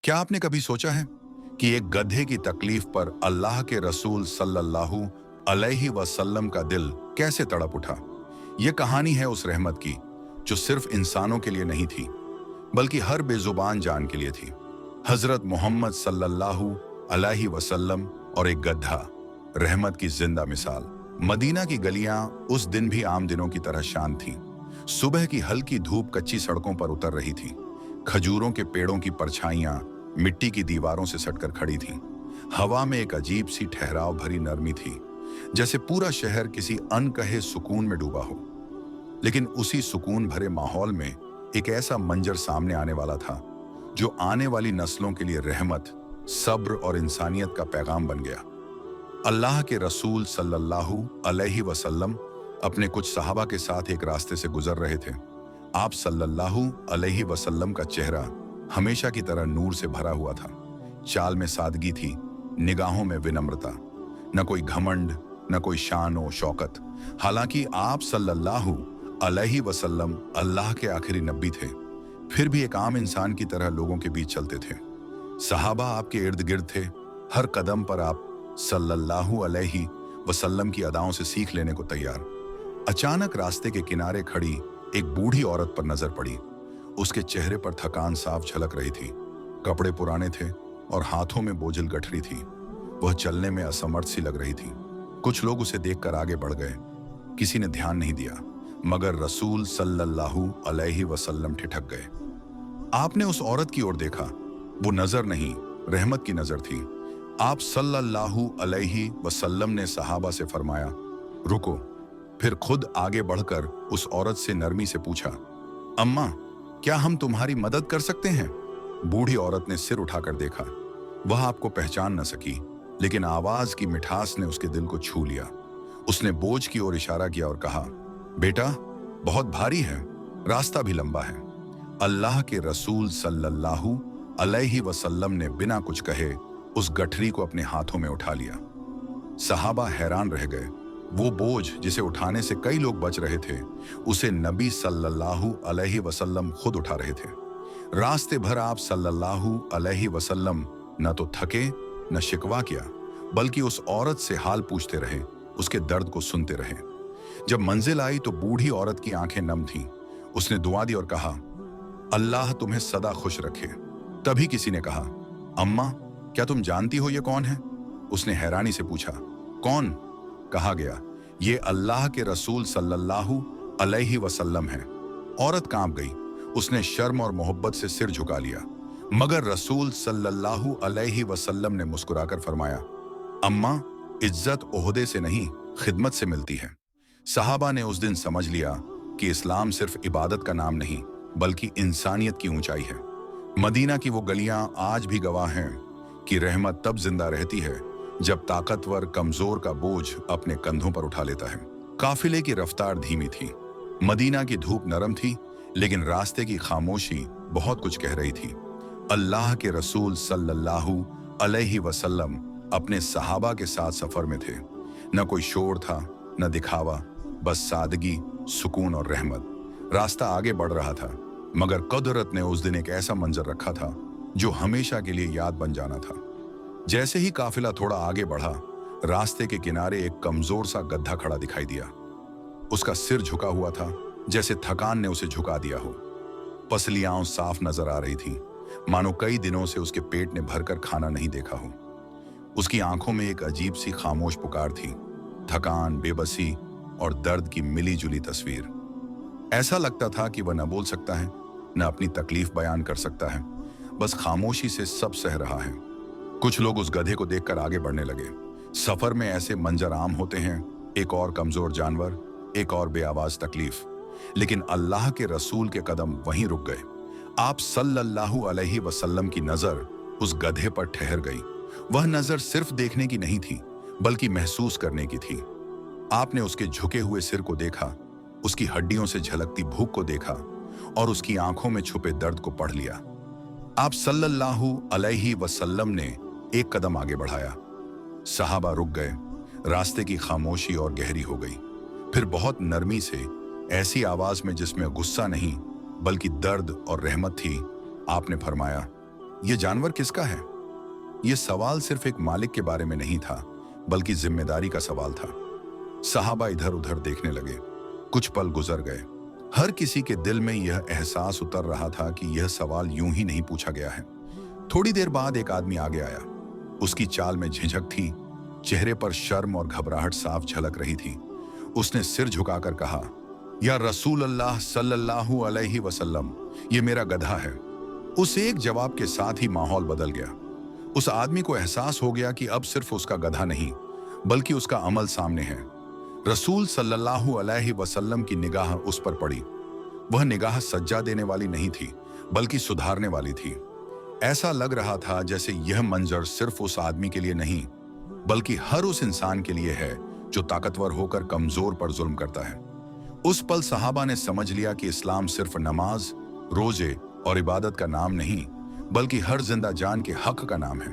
क्या आपने कभी सोचा है कि एक गधे की तकलीफ पर अल्लाह के रसूल सल्लल्लाहु अलैहि वसल्लम का दिल कैसे तड़प उठा? यह कहानी है उस रहमत की जो सिर्फ इंसानों के लिए नहीं थी, बल्कि हर बेजुबान जान के लिए थी। हजरत मोहम्मद सल्लल्लाहु अलैहि वसल्लम और एक गधा, रहमत की जिंदा मिसाल। मदीना की गलियां उस दिन भी आम दिनों की तरह शांत थीं। सुबह की हल्की धूप कच्ची सड़कों पर उतर रही थी। खजूरों के पेड़ों की परछाइयां मिट्टी की दीवारों से सटकर खड़ी थीं। हवा में एक अजीब सी ठहराव भरी नरमी थी, जैसे पूरा शहर किसी अनकहे सुकून में डूबा हो। लेकिन उसी सुकून भरे माहौल में एक ऐसा मंजर सामने आने वाला था जो आने वाली नस्लों के लिए रहमत, सब्र और इंसानियत का पैगाम बन गया। अल्लाह के रसूल सल्लल्लाहु अलैहि वसल्लम अपने कुछ सहाबा के साथ एक रास्ते से गुजर रहे थे। आप सल्लल्लाहु अलैहि वसल्लम का चेहरा हमेशा की तरह नूर से भरा हुआ था। चाल में सादगी थी, निगाहों में विनम्रता, न कोई घमंड, न कोई शान व शौकत। हालांकि आप सल्लल्लाहु अलैहि वसल्लम अल्लाह के आखिरी नबी थे, फिर भी एक आम इंसान की तरह लोगों के बीच चलते थे। सहाबा आपके इर्द गिर्द थे, हर कदम पर आप सल्लल्लाहु अलैहि वसल्लम की अदाओं से सीख लेने को तैयार। अचानक रास्ते के किनारे खड़ी एक बूढ़ी औरत पर नजर पड़ी। उसके चेहरे पर थकान साफ झलक रही थी। कपड़े पुराने थे और हाथों में बोझिल गठरी थी। वह चलने में असमर्थ सी लग रही थी। कुछ लोग उसे देखकर आगे बढ़ गए। किसी ने ध्यान नहीं दिया, मगर रसूल सल्लल्लाहु अलैहि वसल्लम ठिठक गए। आपने उस औरत की ओर देखा। वो नजर नहीं, रहमत की नजर थी। आप सल्लल्लाहु अलैहि वसल्लम ने सहाबा से फरमाया, रुको। फिर खुद आगे बढ़कर उस औरत से नरमी से पूछा, अम्मा, क्या हम तुम्हारी मदद कर सकते हैं? बूढ़ी औरत ने सिर उठाकर देखा। वह आपको पहचान न सकी, लेकिन आवाज की मिठास ने उसके दिल को छू लिया। उसने बोझ की ओर इशारा किया और कहा, बेटा, बहुत भारी है, रास्ता भी लंबा है। अल्लाह के रसूल सल्लल्लाहु अलैहि वसल्लम ने बिना कुछ कहे उस गठरी को अपने हाथों में उठा लिया। सहाबा हैरान रह गए। वो बोझ जिसे उठाने से कई लोग बच रहे थे, उसे नबी सल्लल्लाहु अलैहि वसल्लम खुद उठा रहे थे। रास्ते भर आप सल्लल्लाहु अलैहि वसल्लम न तो थके न शिकवा किया, बल्कि उस औरत से हाल पूछते रहे, उसके दर्द को सुनते रहे। जब मंजिल आई तो बूढ़ी औरत की आंखें नम थीं। उसने दुआ दी और कहा, अल्लाह तुम्हें सदा खुश रखे। तभी किसी ने कहा, अम्मा, क्या तुम जानती हो ये कौन है? उसने हैरानी से पूछा, कौन? कहा गया, ये अल्लाह के रसूल सल्लल्लाहु अलैहि वसल्लम है। औरत कांप गई। उसने शर्म और मोहब्बत से सिर झुका लिया, मगर रसूल सल्लल्लाहु अलैहि वसल्लम ने मुस्कुराकर फरमाया, अम्मा, इज्जत ओहदे से नहीं, खिदमत से मिलती है। सहाबा ने उस दिन समझ लिया कि इस्लाम सिर्फ इबादत का नाम नहीं, बल्कि इंसानियत की ऊंचाई है। मदीना की वो गलियां आज भी गवाह हैं कि रहमत तब जिंदा रहती है जब ताकतवर कमजोर का बोझ अपने कंधों पर उठा लेता है। काफिले की रफ्तार धीमी थी। मदीना की धूप नरम थी, लेकिन रास्ते की खामोशी बहुत कुछ कह रही थी। अल्लाह के रसूल सल्लल्लाहु अलैहि वसल्लम अपने सहाबा के साथ सफर में थे। न कोई शोर था, न दिखावा, बस सादगी, सुकून और रहमत। रास्ता आगे बढ़ रहा था, मगर कुदरत ने उस दिन एक ऐसा मंजर रखा था जो हमेशा के लिए याद बन जाना था। जैसे ही काफिला थोड़ा आगे बढ़ा, रास्ते के किनारे एक कमजोर सा गधा खड़ा दिखाई दिया। उसका सिर झुका हुआ था, जैसे थकान ने उसे झुका दिया हो। पसलियां साफ नजर आ रही थी, मानो कई दिनों से उसके पेट ने भरकर खाना नहीं देखा हो। उसकी आंखों में एक अजीब सी खामोश पुकार थी, थकान, बेबसी और दर्द की मिली जुली तस्वीर। ऐसा लगता था कि वह न बोल सकता है, न अपनी तकलीफ बयान कर सकता है, बस खामोशी से सब सह रहा है। कुछ लोग उस गधे को देखकर आगे बढ़ने लगे। सफर में ऐसे मंजर आम होते हैं, एक और कमजोर जानवर, एक और बेआवाज तकलीफ। लेकिन अल्लाह के रसूल के कदम वहीं रुक गए। आप सल्लल्लाहु अलैहि वसल्लम की नजर उस गधे पर ठहर गई। वह नजर सिर्फ देखने की नहीं थी, बल्कि महसूस करने की थी। आपने उसके झुके हुए सिर को देखा, उसकी हड्डियों से झलकती भूख को देखा और उसकी आंखों में छुपे दर्द को पढ़ लिया। आप सल्लल्लाहु अलैहि वसल्लम ने एक कदम आगे बढ़ाया। सहाबा रुक गए। रास्ते की खामोशी और गहरी हो गई। फिर बहुत नरमी से, ऐसी आवाज में जिसमें गुस्सा नहीं बल्कि दर्द और रहमत थी, आपने फरमाया, ये जानवर किसका है? ये सवाल सिर्फ एक मालिक के बारे में नहीं था, बल्कि जिम्मेदारी का सवाल था। सहाबा इधर उधर देखने लगे। कुछ पल गुजर गए। हर किसी के दिल में यह एहसास उतर रहा था कि यह सवाल यूं ही नहीं पूछा गया है। थोड़ी देर बाद एक आदमी आगे आया। उसकी चाल में झिझक थी, चेहरे पर शर्म और घबराहट साफ झलक रही थी। उसने सिर झुकाकर कहा, या रसूल अल्लाह सल्लल्लाहु अलैहि वसल्लम, ये मेरा गधा है। उस एक जवाब के साथ ही माहौल बदल गया। उस आदमी को एहसास हो गया कि अब सिर्फ उसका गधा नहीं, बल्कि उसका अमल सामने है। रसूल सल्लल्लाहु अलैहि वसल्लम की निगाह उस पर पड़ी। वह निगाह सज्जा देने वाली नहीं थी, बल्कि सुधारने वाली थी। ऐसा लग रहा था जैसे यह मंजर सिर्फ उस आदमी के लिए नहीं, बल्कि हर उस इंसान के लिए है जो ताकतवर होकर कमजोर पर जुल्म करता है। उस पल सहाबा ने समझ लिया कि इस्लाम सिर्फ नमाज, रोजे और इबादत का नाम नहीं, बल्कि हर जिंदा जान के हक का नाम है।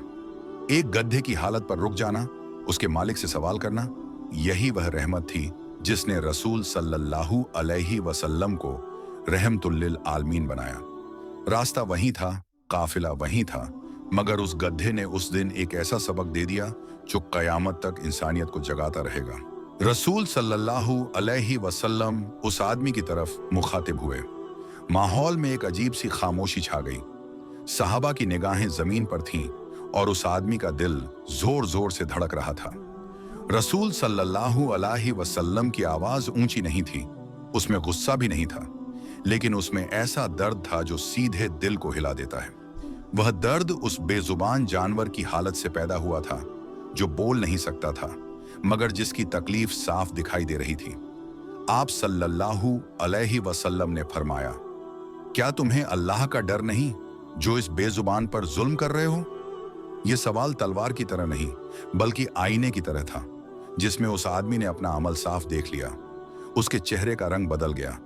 एक गधे की हालत पर रुक जाना, उसके मालिक से सवाल करना, यही वह रहमत थी जिसने रसूल सल्लल्लाहु अलैहि वसल्लम को रहमतुल लिल आलमीन बनाया। रास्ता वही था, काफिला वही था, मगर उस गधे ने उस दिन एक ऐसा सबक दे दिया जो कयामत तक इंसानियत को जगाता रहेगा। रसूल सल्लल्लाहु अलैहि वसल्लम उस आदमी की तरफ मुखातिब हुए। माहौल में एक अजीब सी खामोशी छा गई। सहाबा की निगाहें जमीन पर थीं और उस आदमी का दिल जोर जोर से धड़क रहा था। रसूल सल्लल्लाहु अलैहि वसल्लम की आवाज ऊंची नहीं थी, उसमें गुस्सा भी नहीं था, लेकिन उसमें ऐसा दर्द था जो सीधे दिल को हिला देता है। वह दर्द उस बेजुबान जानवर की हालत से पैदा हुआ था जो बोल नहीं सकता था, मगर जिसकी तकलीफ साफ दिखाई दे रही थी। आप सल्लल्लाहु अलैहि वसल्लम ने फरमाया, क्या तुम्हें अल्लाह का डर नहीं जो इस बेजुबान पर जुल्म कर रहे हो? यह सवाल तलवार की तरह नहीं, बल्कि आईने की तरह था, जिसमें उस आदमी ने अपना अमल साफ देख लिया। उसके चेहरे का रंग बदल गया,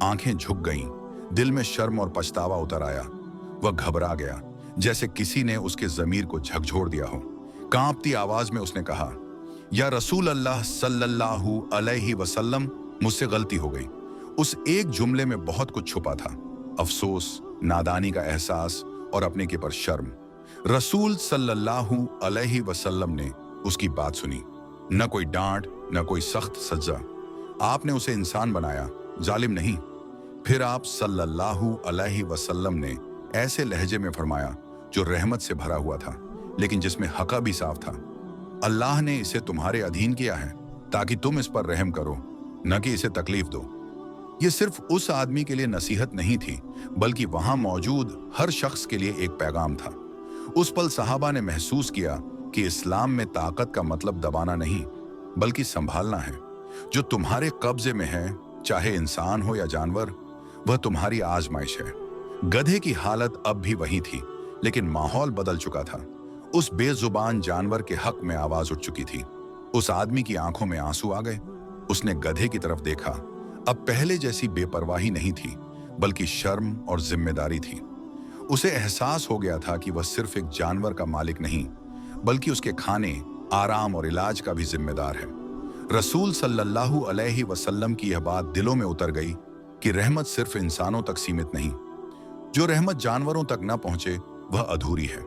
आंखें झुक गईं, दिल में शर्म और पछतावा उतर आया। वह घबरा गया, जैसे किसी ने उसके ज़मीर को झकझोर दिया हो। कांपती आवाज में उसने कहा, या रसूल अल्लाह सल्लल्लाहु अलैहि वसल्लम, मुझसे गलती हो गई। उस एक जुमले में बहुत कुछ छुपा था, अफसोस, नादानी का एहसास और अपने के पर शर्म। रसूल सल्लल्लाहु अलैहि वसल्लम ने उसकी बात सुनी। न कोई डांट, न कोई सख्त सजा। आपने उसे इंसान बनाया, जालिम नहीं। फिर आप सल्लल्लाहु अलैहि वसल्लम ने ऐसे लहजे में फरमाया जो रहमत से भरा हुआ था, लेकिन जिसमें हक़ भी साफ था। अल्लाह ने इसे तुम्हारे अधीन किया है ताकि तुम इस पर रहम करो, न कि इसे तकलीफ दो। यह सिर्फ उस आदमी के लिए नसीहत नहीं थी, बल्कि वहां मौजूद हर शख्स के लिए एक पैगाम था। उस पल सहाबा ने महसूस किया कि इस्लाम में ताकत का मतलब दबाना नहीं, बल्कि संभालना है। जो तुम्हारे कब्जे में है, चाहे इंसान हो या जानवर, वह तुम्हारी आजमाइश है। गधे की हालत अब भी वही थी, लेकिन माहौल बदल चुका था। उस बेजुबान जानवर के हक में आवाज उठ चुकी थी। उस आदमी की आंखों में आंसू आ गए। उसने गधे की तरफ देखा। अब पहले जैसी बेपरवाही नहीं थी, बल्कि शर्म और जिम्मेदारी थी। उसे एहसास हो गया था कि वह सिर्फ एक जानवर का मालिक नहीं, बल्कि उसके खाने, आराम और इलाज का भी जिम्मेदार है। रसूल सल्लल्लाहु अलैहि वसल्लम की यह बात दिलों में उतर गई कि रहमत सिर्फ इंसानों तक सीमित नहीं। जो रहमत जानवरों तक न पहुंचे, वह अधूरी है।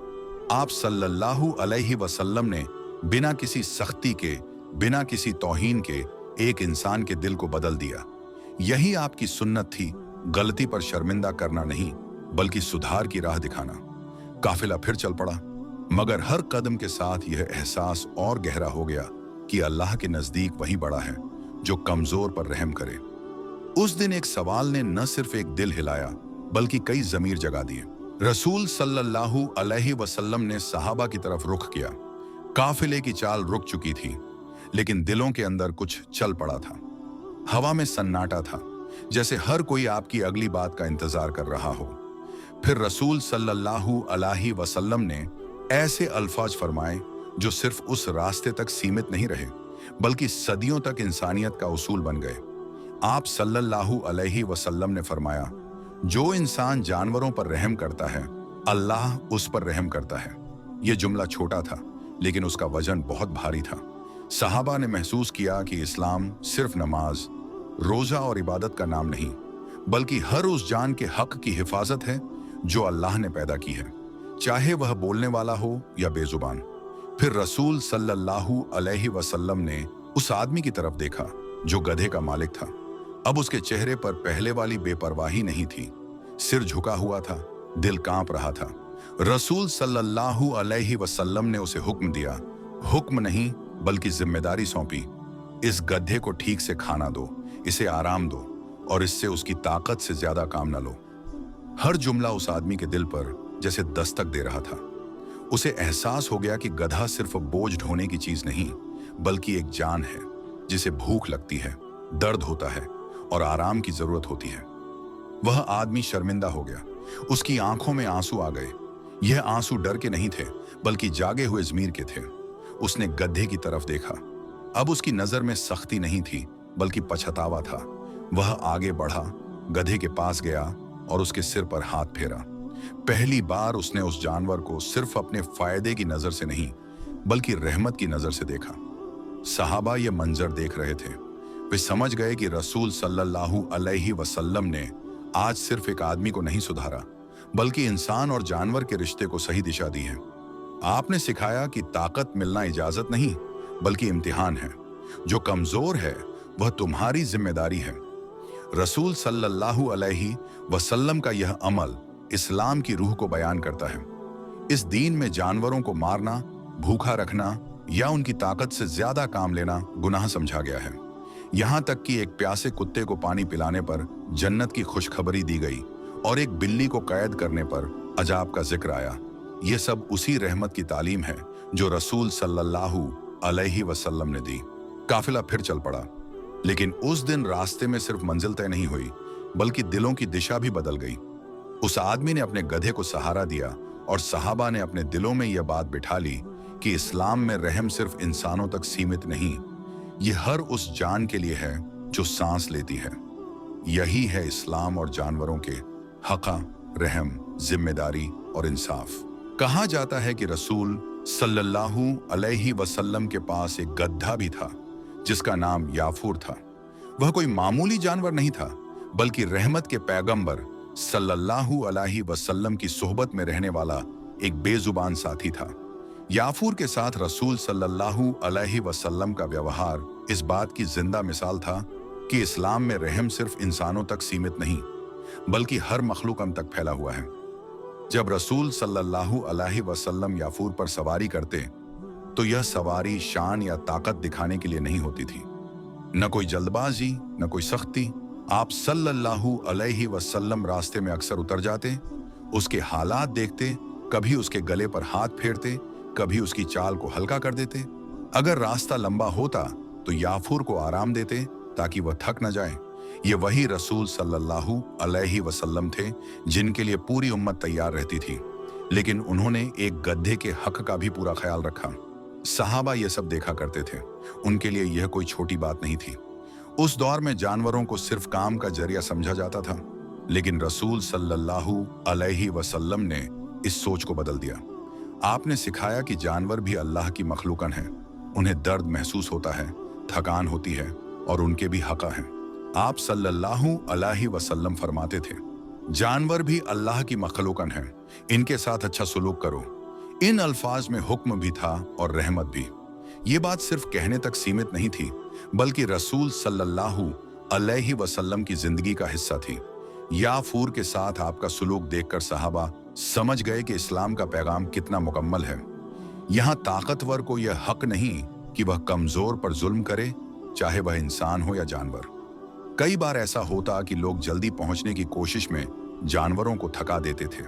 आप सल्लल्लाहु अलैहि वसल्लम ने बिना किसी सख्ती के, बिना किसी तौहीन के एक इंसान के दिल को बदल दिया। यही आपकी सुन्नत थी, गलती पर शर्मिंदा करना नहीं, बल्कि सुधार की राह दिखाना। काफिला फिर चल पड़ा, मगर हर कदम के साथ यह एहसास और गहरा हो गया कि अल्लाह के नजदीक वही बड़ा है जो कमजोर पर रहम करे। उस दिन एक सवाल ने न सिर्फ एक दिल हिलाया, बल्कि कई जमीर जगा दिए। रसूल सल्लल्लाहु अलैहि वसल्लम ने सहाबा की तरफ रुख किया। काफिले की चाल रुक चुकी थी, लेकिन दिलों के अंदर कुछ चल पड़ा था। हवा में सन्नाटा था, जैसे हर कोई आपकी अगली बात का इंतजार कर रहा हो। फिर रसूल सल्लल्लाहु अलैहि वसल्लम ने ऐसे अल्फाज फरमाए जो सिर्फ उस रास्ते तक सीमित नहीं रहे, बल्कि सदियों तक इंसानियत का उसूल बन गए। आप सल्लल्लाहु अलैहि वसल्लम ने फरमाया, जो इंसान जानवरों पर रहम करता है, अल्लाह उस पर रहम करता है। यह जुमला छोटा था, लेकिन उसका वजन बहुत भारी था। सहाबा ने महसूस किया कि इस्लाम सिर्फ नमाज, रोजा और इबादत का नाम नहीं, बल्कि हर उस जान के हक की हिफाजत है जो अल्लाह ने पैदा की है। चाहे वह बोलने वाला हो या बेजुबान। फिर रसूल सल्लल्लाहु अलैहि वसल्लम ने उस आदमी की तरफ देखा जो गधे का मालिक था। अब उसके चेहरे पर पहले वाली बेपरवाही नहीं थी, सिर झुका हुआ था, दिल कांप रहा था। रसूल सल्लल्लाहु अलैहि वसल्लम ने उसे हुक्म दिया, हुक्म नहीं बल्कि जिम्मेदारी सौंपी, इस गधे को ठीक से खाना दो, इसे आराम दो और इससे उसकी ताकत से ज्यादा काम न लो। हर जुमला उस आदमी के दिल पर जैसे दस्तक दे रहा था। उसे एहसास हो गया कि गधा सिर्फ बोझ ढोने की चीज नहीं बल्कि एक जान है जिसे भूख लगती है, दर्द होता है और आराम की जरूरत होती है। वह आदमी शर्मिंदा हो गया, उसकी आंखों में आंसू आ गए। यह आंसू डर के नहीं थे बल्कि जागे हुए ज़मीर के थे। उसने गधे की तरफ देखा। अब उसकी नजर में सख्ती नहीं थी बल्कि पछतावा था। वह आगे बढ़ा, गधे के पास गया और उसके सिर पर हाथ फेरा। पहली बार उसने उस जानवर को सिर्फ अपने फायदे की नजर से नहीं बल्कि रहमत की नजर से देखा। सहाबा ये मंजर देख रहे थे। वे समझ गए कि रसूल सल्लल्लाहु अलैहि वसल्लम ने आज सिर्फ एक आदमी को नहीं सुधारा बल्कि इंसान और जानवर के रिश्ते को सही दिशा दी है। आपने सिखाया कि ताकत मिलना इजाजत नहीं बल्कि इम्तिहान है। जो कमजोर है वह तुम्हारी जिम्मेदारी है। रसूल सल्लल्लाहु अलैहि वसल्लम का यह अमल इस्लाम की रूह को बयान करता है। इस दीन में जानवरों को मारना, भूखा रखना या उनकी ताकत से ज्यादा काम लेना गुनाह समझा गया है। यहाँ तक कि एक प्यासे कुत्ते को पानी पिलाने पर जन्नत की खुशखबरी दी गई और एक बिल्ली को कैद करने पर अजाब का जिक्र आया। ये सब उसी रहमत की तालीम है जो रसूल सल्लल्लाहु अलैहि वसल्लम ने दी। काफिला फिर चल पड़ा, लेकिन उस दिन रास्ते में सिर्फ मंजिल तय नहीं हुई बल्कि दिलों की दिशा भी बदल गई। उस आदमी ने अपने गधे को सहारा दिया और सहाबा ने अपने दिलों में यह बात बिठा ली कि इस्लाम में रहम सिर्फ इंसानों तक सीमित नहीं, ये हर उस जान के लिए है जो सांस लेती है। यही है इस्लाम और जानवरों के हक़, रहम, जिम्मेदारी और इंसाफ। कहा जाता है कि रसूल सल्लल्लाहु अलैहि वसल्लम के पास एक गधा भी था जिसका नाम याफूर था। वह कोई मामूली जानवर नहीं था बल्कि रहमत के पैगंबर सल्लल्लाहु अलैहि वसल्लम की सोहबत में रहने वाला एक बेजुबान साथी था। याफूर के साथ रसूल सल्लल्लाहु अलैहि वसल्लम का व्यवहार इस बात की जिंदा मिसाल था कि इस्लाम में रहम सिर्फ इंसानों तक सीमित नहीं बल्कि हर मखलूकम तक फैला हुआ है। जब रसूल सल्लल्लाहु अलैहि वसल्लम याफूर पर सवारी करते तो यह सवारी शान या ताकत दिखाने के लिए नहीं होती थी। न कोई जल्दबाजी, न कोई सख्ती। आप सल्लल्लाहु अलैहि वसल्लम रास्ते में अक्सर उतर जाते, उसके हालात देखते, कभी उसके गले पर हाथ फेरते, कभी उसकी चाल को हल्का कर देते। अगर रास्ता लंबा होता तो याफूर को आराम देते ताकि वह थक न जाए। ये वही रसूल सल्लल्लाहु अलैहि वसल्लम थे जिनके लिए पूरी उम्मत तैयार रहती थी, लेकिन उन्होंने एक गधे के हक का भी पूरा ख्याल रखा। सहाबा ये सब देखा करते थे, उनके लिए यह कोई छोटी बात नहीं थी। उस दौर में जानवरों को सिर्फ काम का जरिया समझा जाता था, लेकिन रसूल सल्लल्लाहु अलैहि वसल्लम ने इस सोच को बदल दिया। आपने सिखाया कि जानवर भी अल्लाह की मखलूकन है, उन्हें दर्द महसूस होता है, थकान होती है और उनके भी हक़ हैं। आप सल्लल्लाहु अलैहि वसल्लम फरमाते थे, जानवर भी अल्लाह की मखलूकन है, इनके साथ अच्छा सुलूक करो। इन अल्फाज में हुक्म भी था और रहमत भी। ये बात सिर्फ कहने तक सीमित नहीं थी बल्कि रसूल सल्लल्लाहु अलैहि वसल्लम की जिंदगी का हिस्सा थी। याफूर के साथ आपका सुलूक देखकर सहाबा समझ गए कि इस्लाम का पैगाम कितना मुकम्मल है। यहाँ ताकतवर को यह हक नहीं कि वह कमजोर पर जुल्म करे, चाहे वह इंसान हो या जानवर। कई बार ऐसा होता कि लोग जल्दी पहुंचने की कोशिश में जानवरों को थका देते थे।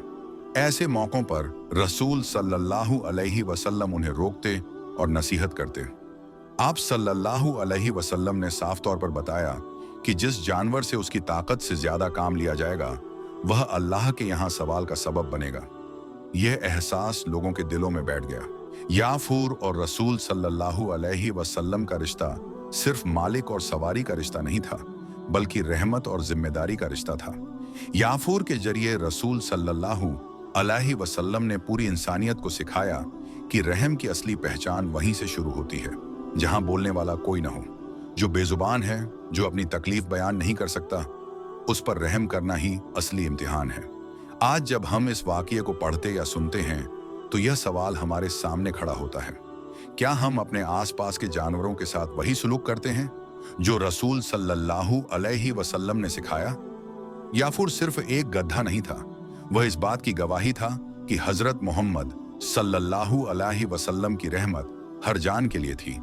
ऐसे मौकों पर रसूल सल्लल्लाहु अलैहि वसल्लम उन्हें रोकते और नसीहत करते। आप सल्लल्लाहु अलैहि वसल्लम ने साफ तौर पर बताया कि जिस जानवर से उसकी ताकत से ज्यादा काम लिया जाएगा वह अल्लाह के यहाँ सवाल का सबब बनेगा। यह एहसास लोगों के दिलों में बैठ गया। याफूर और रसूल सल्लल्लाहु अलैहि वसल्लम का रिश्ता सिर्फ मालिक और सवारी का रिश्ता नहीं था बल्कि रहमत और जिम्मेदारी का रिश्ता था। याफूर के जरिए रसूल सल्लल्लाहु अलैहि वसल्लम ने पूरी इंसानियत को सिखाया कि रहम की असली पहचान वहीं से शुरू होती है जहां बोलने वाला कोई ना हो। जो बेजुबान है, जो अपनी तकलीफ बयान नहीं कर सकता, उस पर रहम करना ही असली इम्तिहान है। आज जब हम इस वाक़ये को पढ़ते या सुनते हैं तो यह सवाल हमारे सामने खड़ा होता है, क्या हम अपने आसपास के जानवरों के साथ वही सलूक करते हैं जो रसूल सल्लल्लाहु अलैहि वसल्लम ने सिखाया? या फिर सिर्फ एक गधा नहीं था, वह इस बात की गवाही था कि हजरत मोहम्मद सल्लल्लाहु अलैहि वसल्लम की रहमत हर जान के लिए थी।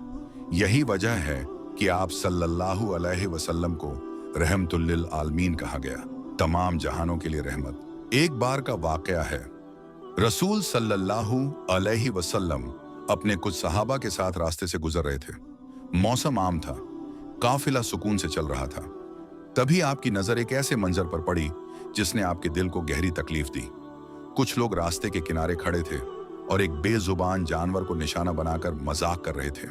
यही वजह है कि आप सल्लल्लाहु अलैहि वसल्लम को रहमतुल लिल आलमीन कहा गया, तमाम जहानों के लिए रहमत। एक बार का वाकया है, रसूल सल्लल्लाहु अलैहि वसल्लम अपने कुछ सहाबा के साथ रास्ते से गुजर रहे थे। मौसम आम था, काफिला सुकून से चल रहा था। तभी आपकी नजर एक ऐसे मंजर पर पड़ी जिसने आपके दिल को गहरी तकलीफ दी। कुछ लोग रास्ते के किनारे खड़े थे और एक बेजुबान जानवर को निशाना बनाकर मजाक कर रहे थे।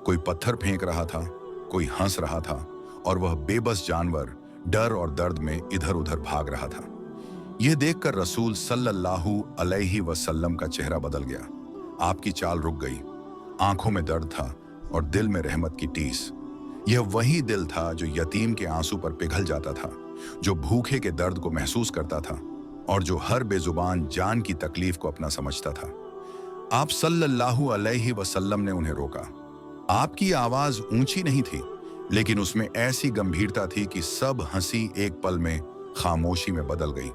कोई पत्थर फेंक रहा था, कोई हंस रहा था और वह बेबस जानवर डर और दर्द में इधर उधर भाग रहा था। यह देखकर रसूल सल्लल्लाहु अलैहि वसल्लम का चेहरा बदल गया। आपकी चाल रुक गई, आंखों में दर्द था और दिल में रहमत की टीस। यह वही दिल था जो यतीम के आंसू पर पिघल जाता था, जो भूखे के दर्द को महसूस करता था और जो हर बेजुबान जान की तकलीफ को अपना समझता था। आप सल्लल्लाहु अलैहि वसल्लम ने उन्हें रोका। आपकी आवाज ऊंची नहीं थी, लेकिन उसमें ऐसी गंभीरता थी कि सब हंसी एक पल में खामोशी में बदल गई।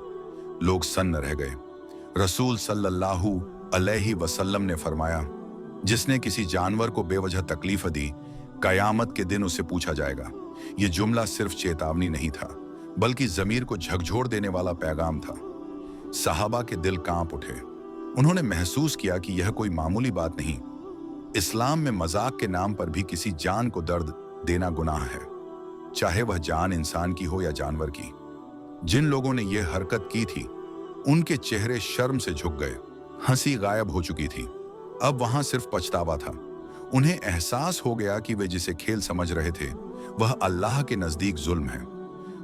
लोग सन्न रह गए। रसूल सल्लल्लाहु अलैहि वसल्लम ने फरमाया, जिसने किसी जानवर को बेवजह तकलीफ दी, कयामत के दिन उससे पूछा जाएगा। यह जुमला सिर्फ चेतावनी नहीं था, बल्कि जमीर को झकझोर देने वाला पैगाम था। सहाबा के दिल कांप उठे। उन्होंने महसूस किया कि यह कोई मामूली बात नहीं। इस्लाम में मजाक के नाम पर भी किसी जान को दर्द देना गुनाह है, चाहे वह जान इंसान की हो या जानवर की। जिन लोगों ने यह हरकत की थी, उनके चेहरे शर्म से झुक गए, हंसी गायब हो चुकी थी। अब वहां सिर्फ पछतावा था। उन्हें एहसास हो गया कि वे जिसे खेल समझ रहे थे, वह अल्लाह के नजदीक जुल्म है।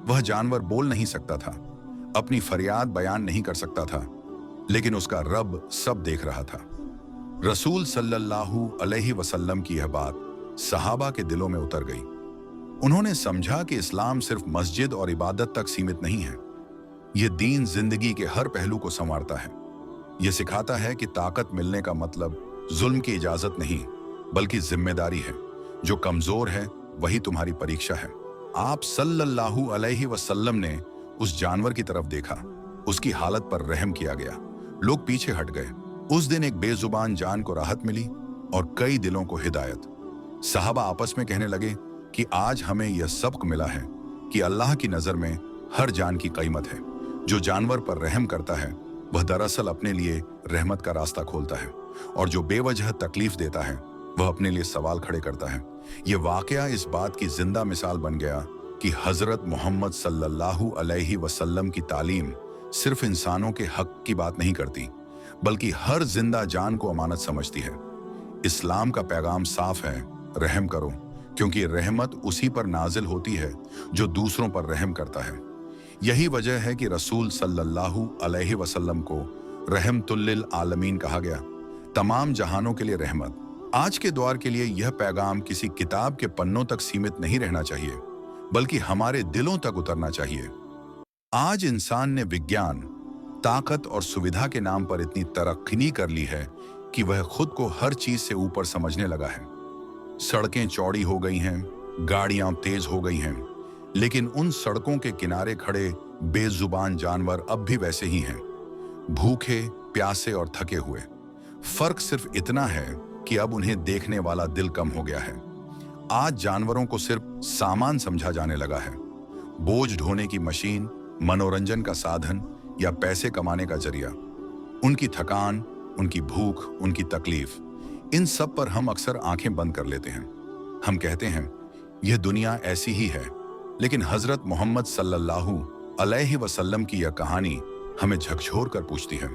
वह जानवर बोल नहीं सकता था, अपनी फरियाद बयान नहीं कर सकता था, लेकिन उसका रब सब देख रहा था। रसूल सल्लल्लाहु अलैहि वसल्लम की यह बात सहाबा के दिलों में उतर गई। उन्होंने समझा कि इस्लाम सिर्फ मस्जिद और इबादत तक सीमित नहीं है। यह दीन जिंदगी के हर पहलू को संवारता है। यह सिखाता है कि ताकत मिलने का मतलब जुल्म की इजाजत नहीं, बल्कि जिम्मेदारी है। जो कमजोर है वही तुम्हारी परीक्षा है। आप सल्लल्लाहु अलैहि वसल्लम ने उस जानवर की तरफ देखा, उसकी हालत पर रहम किया गया। लोग पीछे हट गए। उस दिन एक बेजुबान जान को राहत मिली और कई दिलों को हिदायत। सहाबा आपस में कहने लगे कि आज हमें यह सबक मिला है कि अल्लाह की नजर में हर जान की कीमत है। जो जानवर पर रहम करता है, वह दरअसल अपने लिए रहमत का रास्ता खोलता है, और जो बेवजह तकलीफ देता है, वह अपने लिए सवाल खड़े करता है। यह वाकया इस बात की जिंदा मिसाल बन गया कि हजरत मोहम्मद सल्लल्लाहु अलैहि वसल्लम की तालीम सिर्फ इंसानों के हक की बात नहीं करती, बल्कि हर जिंदा जान को अमानत समझती है। इस्लाम का पैगाम साफ है, रहम करो, क्योंकि रहमत उसी पर नाजिल होती है जो दूसरों पर रहम करता है। यही वजह है कि रसूल सल्लल्लाहु अलैहि वसल्लम को रहमतुल लिल आलमीन कहा गया, तमाम जहानों के लिए रहमत। आज के दौर के लिए यह पैगाम किसी किताब के पन्नों तक सीमित नहीं रहना चाहिए, बल्कि हमारे दिलों तक उतरना चाहिए। आज इंसान ने विज्ञान, ताकत और सुविधा के नाम पर इतनी तरक्की कर ली है कि वह खुद को हर चीज से ऊपर समझने लगा है। सड़कें चौड़ी हो गई हैं, गाड़ियां तेज हो गई हैं, लेकिन उन सड़कों के किनारे खड़े बेजुबान जानवर अब भी वैसे ही हैं, भूखे, प्यासे और थके हुए। फर्क सिर्फ इतना है कि अब उन्हें देखने वाला दिल कम हो गया है। आज जानवरों को सिर्फ सामान समझा जाने लगा है, बोझ ढोने की मशीन, मनोरंजन का साधन या पैसे कमाने का जरिया। उनकी थकान, उनकी भूख, उनकी तकलीफ, इन सब पर हम अक्सर आंखें बंद कर लेते हैं। हम कहते हैं यह दुनिया ऐसी ही है, लेकिन हजरत मोहम्मद सल्लल्लाहु अलैहि वसल्लम की यह कहानी हमें झकझोर कर पूछती है,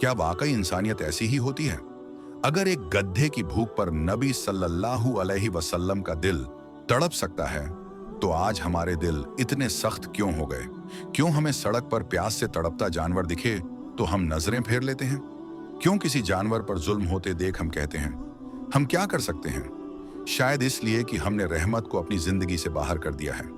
क्या वाकई इंसानियत ऐसी ही होती है? अगर एक गधे की भूख पर नबी सल्लल्लाहु अलैहि वसल्लम का दिल तड़प सकता है, तो आज हमारे दिल इतने सख्त क्यों हो गए? क्यों हमें सड़क पर प्यास से तड़पता जानवर दिखे तो हम नजरें फेर लेते हैं? क्यों किसी जानवर पर जुल्म होते देख हम कहते हैं हम क्या कर सकते हैं? शायद इसलिए कि हमने रहमत को अपनी जिंदगी से बाहर कर दिया है।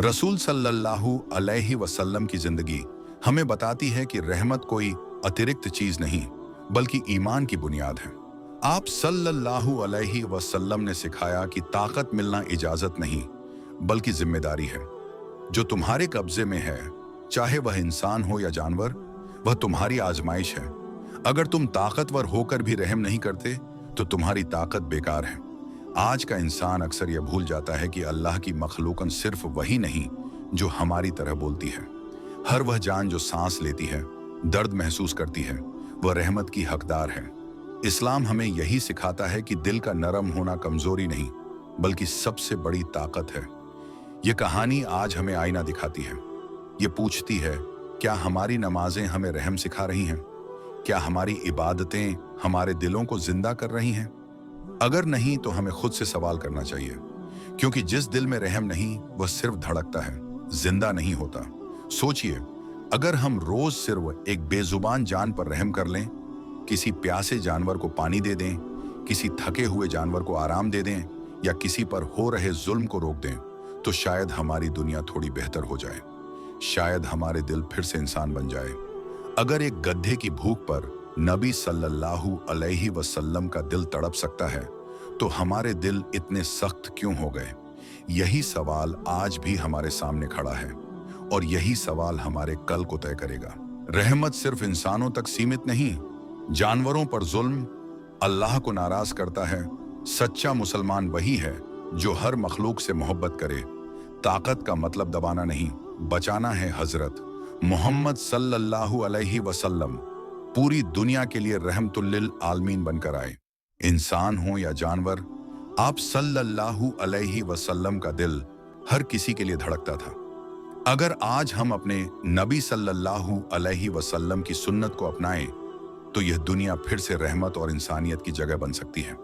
रसूल सल्लल्लाहु अलैहि वसल्लम की जिंदगी हमें बताती है कि रहमत कोई अतिरिक्त चीज नहीं बल्कि ईमान की बुनियाद है। आप सल्लल्लाहु अलैहि वसल्लम ने सिखाया कि ताकत मिलना इजाजत नहीं बल्कि जिम्मेदारी है। जो तुम्हारे कब्जे में है, चाहे वह इंसान हो या जानवर, वह तुम्हारी आजमाइश है। अगर तुम ताकतवर होकर भी रहम नहीं करते तो तुम्हारी ताकत बेकार है। आज का इंसान अक्सर यह भूल जाता है कि अल्लाह की मखलूकन सिर्फ वही नहीं जो हमारी तरह बोलती है। हर वह जान जो सांस लेती है, दर्द महसूस करती है, वह रहमत की हकदार है। इस्लाम हमें यही सिखाता है कि दिल का नरम होना कमजोरी नहीं बल्कि सबसे बड़ी ताकत है। ये कहानी आज हमें आईना दिखाती है। ये पूछती है, क्या हमारी नमाजें हमें रहम सिखा रही हैं? क्या हमारी इबादतें हमारे दिलों को जिंदा कर रही हैं? अगर नहीं तो हमें खुद से सवाल करना चाहिए, क्योंकि जिस दिल में रहम नहीं वह सिर्फ धड़कता है, जिंदा नहीं होता। सोचिए, अगर हम रोज सिर्फ एक बेजुबान जान पर रहम कर लें, किसी प्यासे जानवर को पानी दे दें, किसी थके हुए जानवर को आराम दे दें या किसी पर हो रहे जुल्म को रोक दें, तो शायद हमारी दुनिया थोड़ी बेहतर हो जाए। शायद हमारे दिल फिर से इंसान बन जाए। अगर एक गधे की भूख पर नबी सल्लल्लाहु अलैहि वसल्लम का दिल तड़प सकता है, तो हमारे दिल इतने सख्त क्यों हो गए? यही सवाल आज भी हमारे सामने खड़ा है और यही सवाल हमारे कल को तय करेगा। रहमत सिर्फ इंसानों तक सीमित नहीं, जानवरों पर जुल्म अल्लाह को नाराज करता है। सच्चा मुसलमान वही है जो हर मखलूक से मोहब्बत करे। ताकत का मतलब दबाना नहीं, बचाना है। हजरत मोहम्मद सल्लल्लाहु अलैहि वसल्लम पूरी दुनिया के लिए रहमतुल लिल आलमीन बनकर आए। इंसान हो या जानवर, आप सल्लल्लाहु अलैहि वसल्लम का दिल हर किसी के लिए धड़कता था। अगर आज हम अपने नबी सल्लल्लाहु अलैहि वसल्लम की सुन्नत को अपनाएं, तो यह दुनिया फिर से रहमत और इंसानियत की जगह बन सकती है।